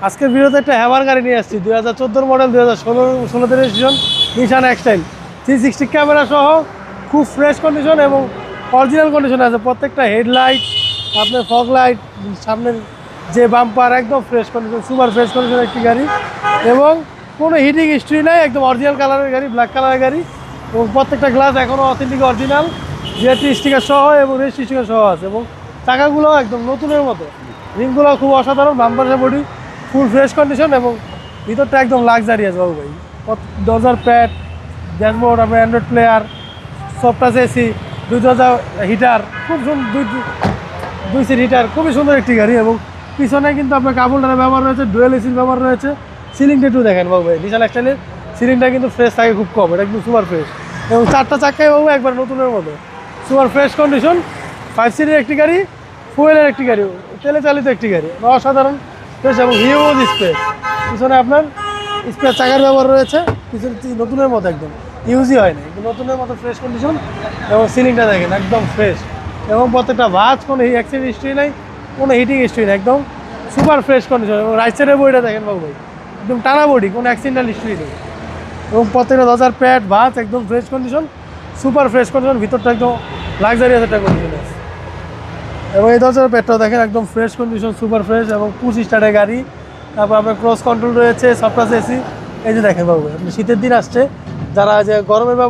আজকের ভিডিওতে একটা হ্যামার গাড়ি নিয়ে আসছি 2014 মডেল 2016 রেজিস্ট্রেশন নিশান এক্সটাইল 360 ক্যামেরা সহ খুব ফ্রেশ কন্ডিশন এবং অরিজিনাল কন্ডিশন আছে। প্রত্যেকটা হেডলাইট, আপনার ফগ লাইট, সামনের যে বাম্পার একদম fresh condition, super fresh condition একটি গাড়ি এবং কোনো হিটিং হিস্ট্রি নাই, একদম অরিজিনাল কালারের গাড়ি, ব্ল্যাক কালারের গাড়ি এবং প্রত্যেকটা গ্লাস এখনও অথেন্টিক অরিজিনাল জিআরটি স্টিকার সহ এবং রেজিস্ট্রি স্টিকার সহ আছে এবং চাকাগুলো একদম নতুনের মতো, রিংগুলো খুব অসাধারণ, bumper body full fresh condition এবং ভিতরটা একদম লাক্সারিয়াস বাবু ভাই। দরজার প্যাড, ড্যাশবোর্ড, আপনার অ্যান্ড্রয়েড প্লেয়ার, সফটাচ এসি, দুই দরজা হিটার, খুব সুন্দর, দুই সিট হিটার, খুবই সুন্দর একটি গাড়ি এবং পিছনে কিন্তু আপনার কাবুলটার ব্যবহার রয়েছে, ডুয়েল এসির ব্যবহার রয়েছে। সিলিংটা একটু দেখেন বাবু ভাই, নিশান এক্সটাইলের সিলিংটা কিন্তু ফ্রেশ থাকে খুব কম, এটা একদম সুপার ফ্রেশ এবং চারটা চাক্কায় বাবু একবার নতুনের মতো, সুপার ফ্রেশ কন্ডিশন। 5 সিটের একটি গাড়ি, ফুয়েলের একটি গাড়ি, তেলে চালিত একটি গাড়ি, অসাধারণ ফ্রেশ এবং হিউজ স্পেস। পিছনে আপনার স্পেস চাকার ব্যবহার রয়েছে, পিছনে নতুনের মতো একদম ইউজই হয় না, কিন্তু নতুনের মতো ফ্রেশ কন্ডিশন এবং সিলিংটা দেখেন একদম ফ্রেশ এবং প্রত্যেকটা ভাঁজ, কোনো অ্যাক্সিডেন্ট হিস্ট্রি নেই, কোনো হিটিং হিস্ট্রি নেই, একদম সুপার ফ্রেশ কন্ডিশন এবং রাইট সাইডের বডিটা দেখেন বাবু ভাই, একদম টানা বডি, কোনো অ্যাক্সিডেন্টাল হিস্ট্রি নেই এবং প্রত্যেকটা দরজার প্যাড, ভাঁজ একদম fresh condition, super fresh condition, ভিতরটা একদম লাক্সারিয়াস একটা কন্ডিশন আছে এবং এই দরজার প্যাডটাও দেখেন একদম ফ্রেশ কন্ডিশন, সুপার ফ্রেশ এবং 25 স্টারের গাড়ি। তারপর আপনার ক্রস কন্ট্রোল রয়েছে, সফটাচ এসি। এই যে দেখেন বাবু, আপনি শীতের দিন আসছে, যারা যে গরমের বা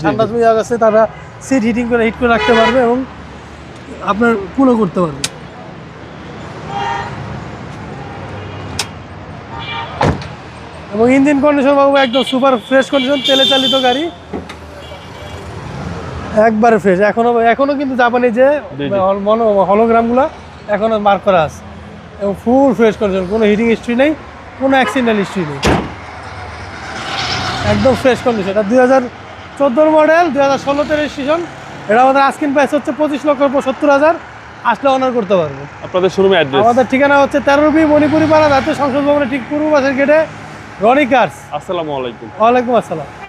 ঠান্ডা সময় আছে তারা সিট হিটিং করে হিট করে রাখতে পারবে এবং আপনার কুলও করতে পারবে। এবং ইঞ্জিন কন্ডিশন বাবু একদম সুপার ফ্রেশ কন্ডিশন, তেলে চালিত গাড়ি, একবারে ফ্রেশ। এখনো কিন্তু জাপানি যে হলোগ্রামগুলো এখনো মার্ক করা আছে এবং ফুল ফ্রেশ কন্ডিশন, কোনো হিটিং হিস্ট্রি নেই, কোনো অ্যাক্সিডেন্টাল হিস্ট্রি নেই, একদম ফ্রেশ কন্ডিশন। এটা 2014 মডেল, 2016 রেজিস্ট্রেশন। এটা আমাদের আস্কিং প্রাইস হচ্ছে 25,70,000, আসলে অনার করতে পারবো। আপনাদের শোরুমে অ্যাড্রেস? আমাদের ঠিকানা হচ্ছে 13B মণিপুরি পাড়া, জাতীয় সংসদ ভবনের ঠিক পূর্ব পাশের গেটে, রনি কার্স। আসসালামু আলাইকুম। ওয়ালাইকুম আসসালাম।